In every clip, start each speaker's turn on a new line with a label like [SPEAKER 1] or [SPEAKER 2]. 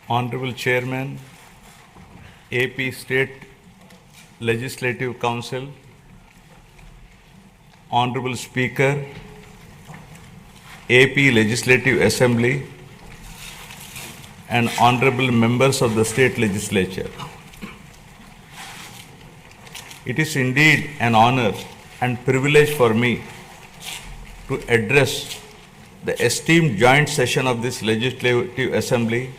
[SPEAKER 1] Honorable Chairman, AP State Legislative Council, Honorable Speaker, AP Legislative Assembly, and Honorable Members of the State Legislature. It is indeed an honor and privilege for me to address the esteemed joint session of this Legislative Assembly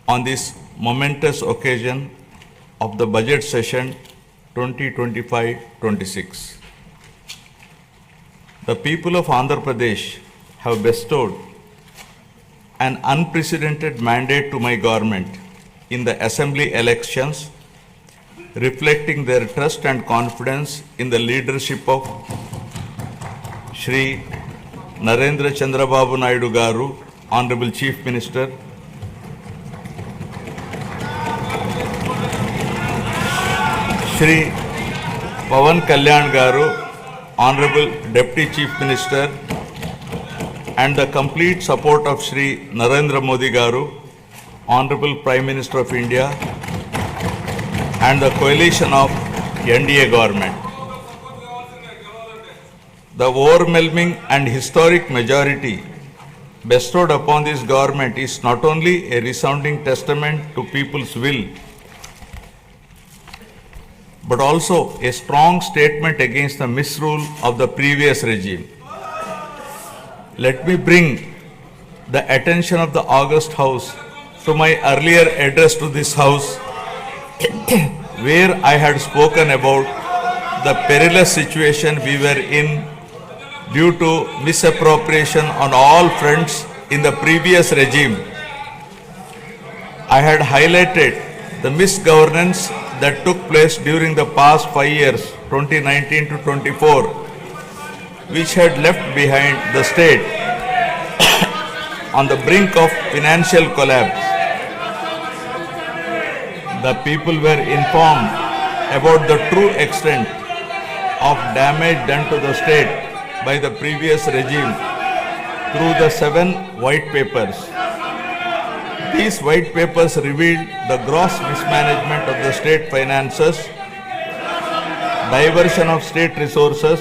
[SPEAKER 1] on this momentous occasion of the budget session 2025-26. The people of Andhra Pradesh have bestowed an unprecedented mandate to my government in the assembly elections, reflecting their trust and confidence in the leadership of Shri Narendra Chandrababu Naidu Garu, Honorable Chief Minister, Shri Pawan Kalyan Garu, Honorable Deputy Chief Minister, and the complete support of Shri Narendra Modi Garu, Honorable Prime Minister of India, and the coalition of NDA government. The overwhelming and historic majority bestowed upon this government is not only a resounding testament to people's will, but also a strong statement against the misrule of the previous regime. Let me bring the attention of the August House to my earlier address to this House, where I had spoken about the perilous situation we were in due to misappropriation on all fronts in the previous regime. I had highlighted the misgovernance that took place during the past 5 years, 2019 to 24, which had left behind the state on the brink of financial collapse. The people were informed about the true extent of damage done to the state by the previous regime through the 7 white papers. These white papers revealed the gross mismanagement of the state finances, diversion of state resources,